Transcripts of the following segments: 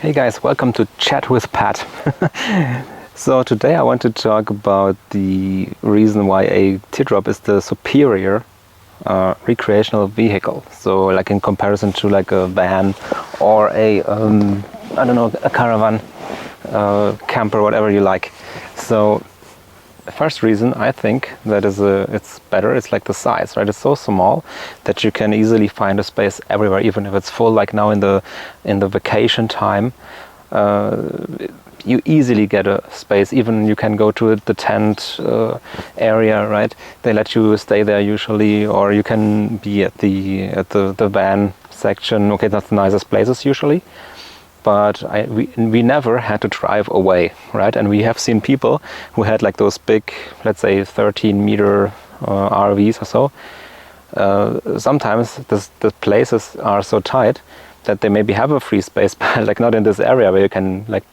Hey guys, welcome to Chat with Pat. So today I want to talk about the reason why a teardrop is the superior recreational vehicle. So like in comparison to like a van or a I don't know, a caravan, camper, whatever you like. So the first reason I think that it's better, it's like the size, right? It's so small that you can easily find a space everywhere, even if it's full. Like now in the vacation time, you easily get a space. Even you can go to the tent area, right? They let you stay there usually, or you can be at the van section. Okay, that's the nicest places usually. But we never had to drive away, right? And we have seen people who had like those big, let's say 13-meter RVs or so. Sometimes the places are so tight that they maybe have a free space, but like not in this area where you can like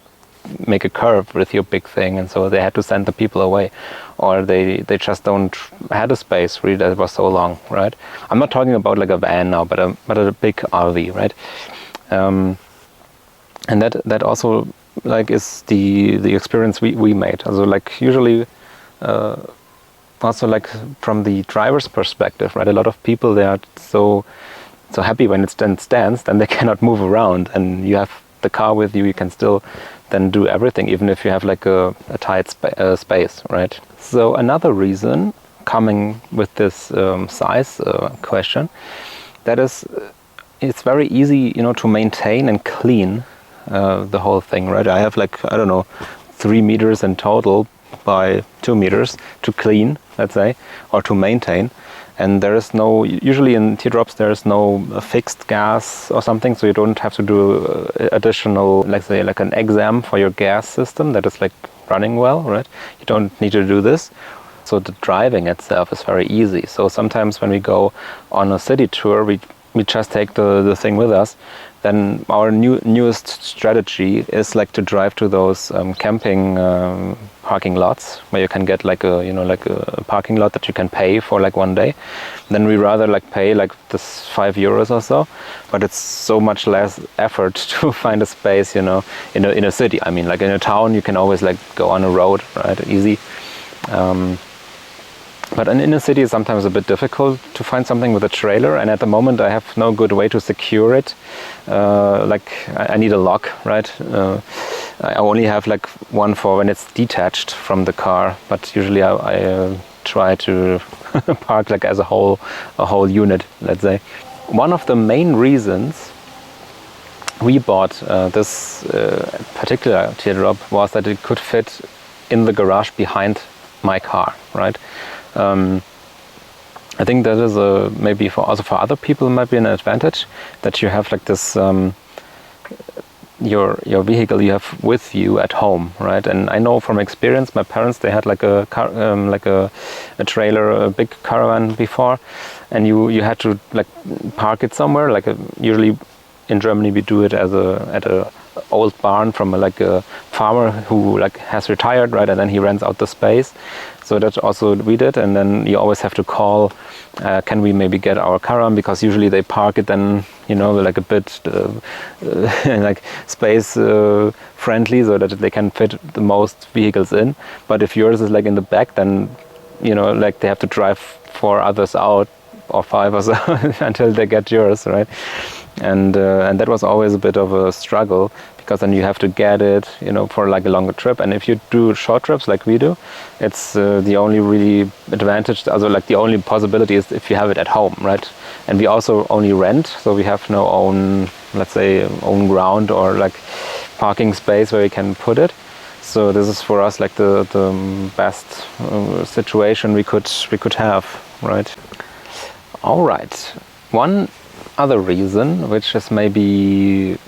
make a curve with your big thing, and so they had to send the people away, or they just don't had a space really that was so long, right? I'm not talking about like a van now, but a big RV, right? And that also like is the experience we made. Also like usually also like from the driver's perspective, right? A lot of people, they are so happy when it stands, then they cannot move around, and you have the car with you. You can still then do everything, even if you have like a tight space, right? So another reason coming with this size question, that is, it's very easy, to maintain and clean the whole thing, right? I have like, I don't know, 3 meters in total by 2 meters to clean, let's say, or to maintain. And there is no, usually in teardrops, there is no fixed gas or something, so you don't have to do additional, let's say, like an exam for your gas system that is like running well, right? You don't need to do this. So the driving itself is very easy. So sometimes when we go on a city tour, we just take the thing with us. Then our newest strategy is like to drive to those camping parking lots where you can get like a parking lot that you can pay for like one day. Then we rather like pay like this €5 or so, but it's so much less effort to find a space, in a city. I mean, like in a town, you can always like go on a road, right? Easy. But in a city, it's sometimes a bit difficult to find something with a trailer, and at the moment I have no good way to secure it. I need a lock, right? I only have like one for when it's detached from the car, but usually I try to park like as a whole unit, let's say. One of the main reasons we bought this particular teardrop was that it could fit in the garage behind my car, right? I think that is maybe for other people might be an advantage that you have like this your vehicle you have with you at home, right? And I know from experience, my parents, they had like a car, like a trailer, a big caravan before, and you had to like park it somewhere. Like usually in Germany we do it at a old barn from like a farmer who like has retired, right? And then he rents out the space. So that's also we did. And then you always have to call, can we maybe get our caravan, because usually they park it then, like a bit like space friendly, so that they can fit the most vehicles in. But if yours is like in the back, then like they have to drive 4 others out, or 5 or so until they get yours, right? And that was always a bit of a struggle, because then you have to get it, for like a longer trip. And if you do short trips like we do, it's the only really advantage, also like the only possibility is if you have it at home, right? And we also only rent, so we have no own, let's say, own ground or like parking space where we can put it. So this is for us like the best situation we could have, right? All right. One other reason, which is maybe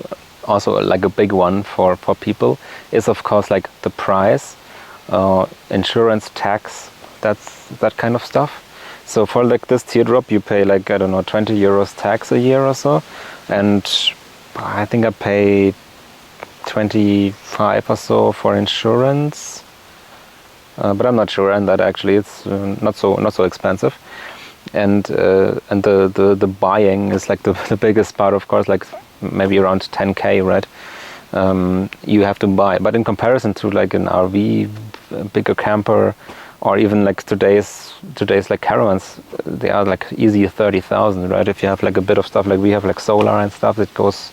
also like a big one for people, is of course like the price, insurance, tax, that kind of stuff. So for like this teardrop, you pay like, I don't know, €20 tax a year or so, and I think I pay 25 or so for insurance, but I'm not sure. And that actually it's not so expensive. And the buying is like the biggest part, of course, like maybe around 10k, right? you have to buy. But in comparison to like an RV, a bigger camper, or even like today's like caravans, they are like easy 30,000, right? If you have like a bit of stuff, like we have like solar and stuff, it goes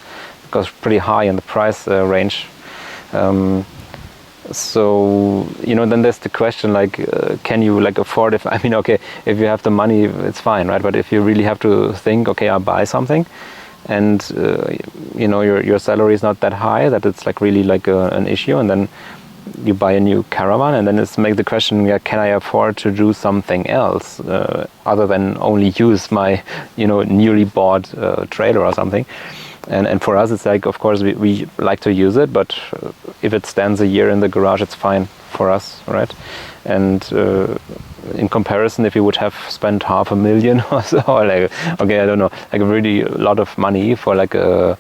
pretty high in the price range. So then there's the question, like can you like afford, if okay, if you have the money, it's fine, right? But if you really have to think, okay, I'll buy something, and your salary is not that high that it's like really like an issue, and then you buy a new caravan, and then it's make the question, can I afford to do something else other than only use my newly bought trailer or something. And for us, it's like, of course, we like to use it, but if it stands a year in the garage, it's fine for us, right? And in comparison, if you would have spent $500,000 or so, or like, okay, I don't know, like a really lot of money for like a,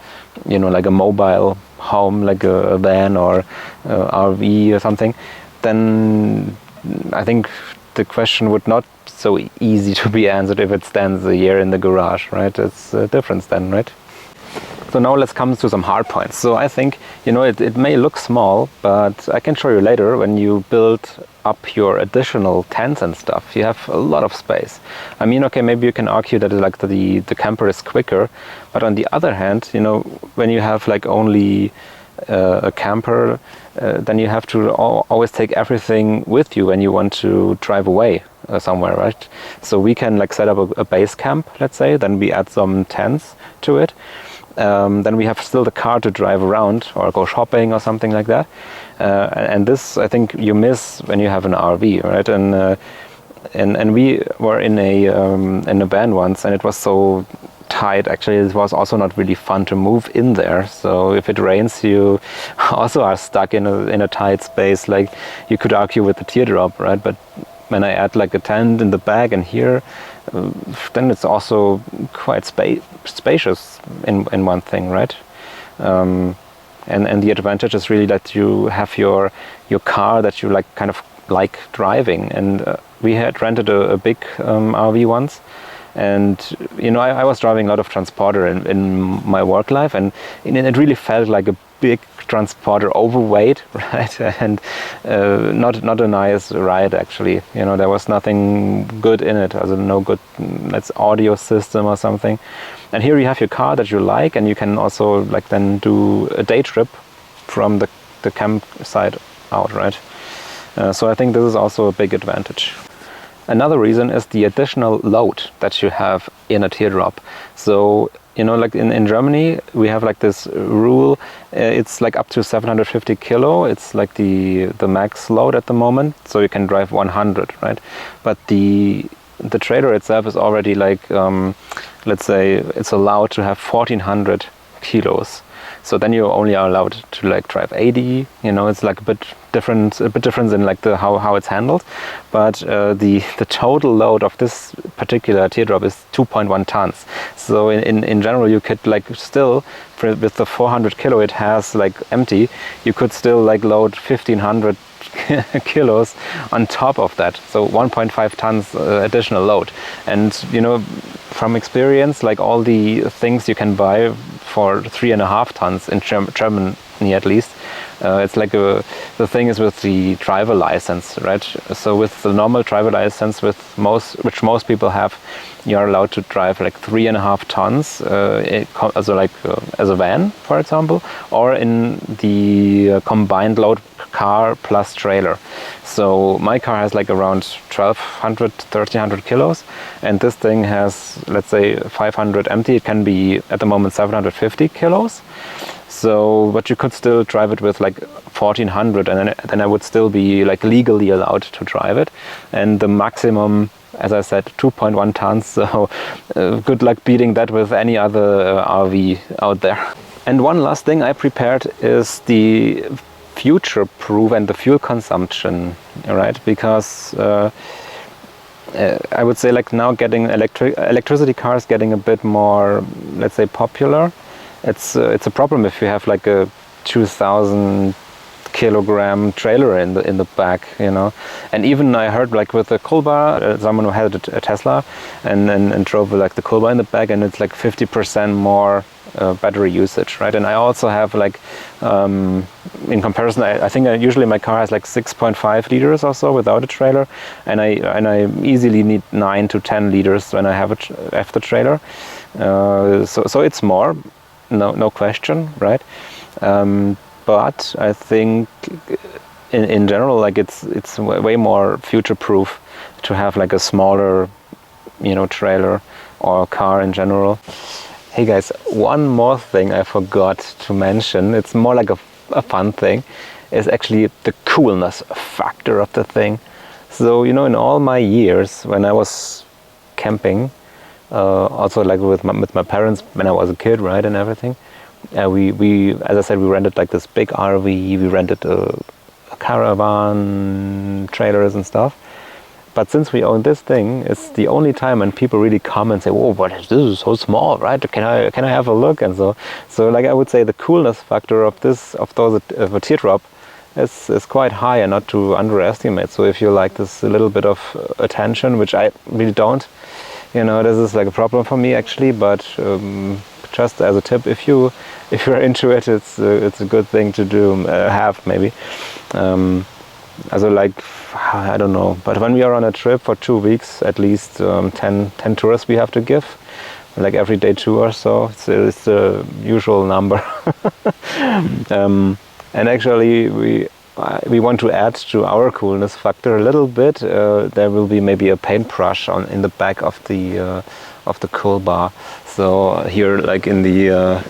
like a mobile home, like a van or RV or something, then I think the question would not so easy to be answered if it stands a year in the garage, right? It's a difference then, right? So now let's come to some hard points. So I think, it may look small, but I can show you later when you build up your additional tents and stuff, you have a lot of space. Okay, maybe you can argue that like the camper is quicker, but on the other hand, when you have like only a camper, then you have to always take everything with you when you want to drive away somewhere, right? So we can like set up a base camp, let's say, then we add some tents to it. Then we have still the car to drive around or go shopping or something like that. And this, I think, you miss when you have an RV, right? And we were in a van once, and it was so tight. Actually, it was also not really fun to move in there. So if it rains, you also are stuck in a tight space. Like you could argue with the Teardrop, right? But when I add like a tent in the back and here, then it's also quite spacious in one thing, right? And the advantage is really that you have your car that you kind of like driving. And we had rented a big RV once, and I was driving a lot of transporter in my work life, and it really felt like a big transporter, overweight, right? And not a nice ride, actually. There was nothing good in it, no good audio system or something. And here you have your car that you like, and you can also then do a day trip from the campsite out, right? So I think this is also a big advantage. Another reason is the additional load that you have in a Teardrop. So like in Germany, we have like this rule. It's like up to 750 kilo. It's like the max load at the moment. So you can drive 100, right? But the trailer itself is already like, let's say it's allowed to have 1400 kilos. So then you only are allowed to like drive 80. It's like a bit different in like how it's handled. But the total load of this particular Teardrop is 2.1 tons. So in general, you could like still, with the 400 kilo it has like empty, you could still like load 1500 kilos on top of that. So 1.5 tons additional load. And from experience, like all the things you can buy for 3.5 tons in Germany at least, it's like the thing is with the driver license, right? So with the normal driver license, which most people have, you're allowed to drive like 3.5 tons, as a van, for example, or in the combined load car plus trailer. So my car has like around 1200, 1300 kilos, and this thing has, let's say, 500 empty. It can be at the moment 750 kilos. So, but you could still drive it with like 1400, and then I would still be like legally allowed to drive it. And the maximum, as I said, 2.1 tons. So good luck beating that with any other RV out there. And one last thing I prepared is the future-proof and the fuel consumption, right? Because I would say like now getting electricity cars getting a bit more, let's say, popular. It's a problem if you have like a 2000 kilogram trailer in the back, you know. And even I heard like with the Kulba, someone who had a Tesla and drove like the Kulba in the back, and it's like 50% more battery usage, right? And I also have like in comparison, I think usually my car has like 6.5 liters or so without a trailer, and I easily need 9 to 10 liters when I have the trailer. So it's more, no question, right? But I think in general, like it's way more future-proof to have like a smaller, you know, trailer or car in general. Hey guys, one more thing I forgot to mention, it's more like a fun thing, is actually the coolness factor of the thing. So, you know, in all my years when I was camping, also like with my parents when I was a kid, right, and everything, we as I said, we rented like this big RV, we rented a caravan, trailers and stuff. But since we own this thing, it's the only time when people really come and say, "Whoa, but this is so small, right? Can I have a look?" And so like I would say the coolness factor of a teardrop is quite high and not to underestimate. So if you like this a little bit of attention, which I really don't, you know, this is like a problem for me actually. But just as a tip, if you're into it, it's a good thing to do, have maybe. Also like, I don't know, but when we are on a trip for 2 weeks, at least 10 tours we have to give, like every day 2 or so. It's the usual number. And actually we want to add to our coolness factor a little bit. There will be maybe a paintbrush in the back of the cool bar. So here, like in the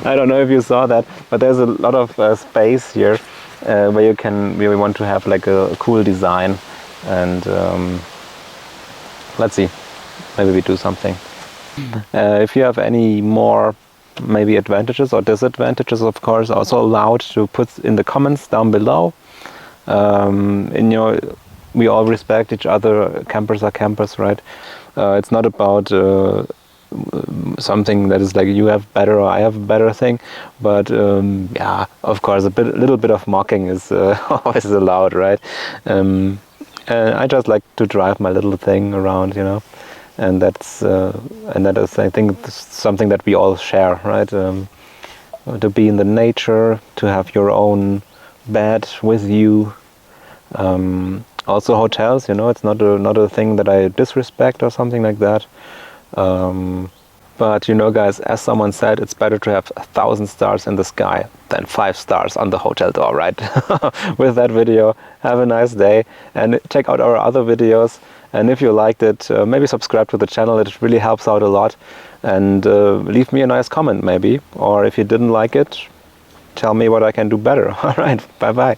I don't know if you saw that, but there's a lot of space here where we want to have like a cool design, and let's see, maybe we do something. If you have any more maybe advantages or disadvantages, of course, also allowed to put in the comments down below. We all respect each other. Campers are campers, right? It's not about something that is like you have better or I have a better thing, but yeah, of course a little bit of mocking is always allowed, right? And I just like to drive my little thing around, you know, and that is I think something that we all share, right? To be in the nature, to have your own bed with you. Also hotels, you know, it's not a thing that I disrespect or something like that. But you know, guys, as someone said, it's better to have 1,000 stars in the sky than 5 stars on the hotel door, right? With that video, have a nice day and check out our other videos. And if you liked it, maybe subscribe to the channel. It really helps out a lot. And leave me a nice comment maybe. Or if you didn't like it, tell me what I can do better. All right, bye-bye.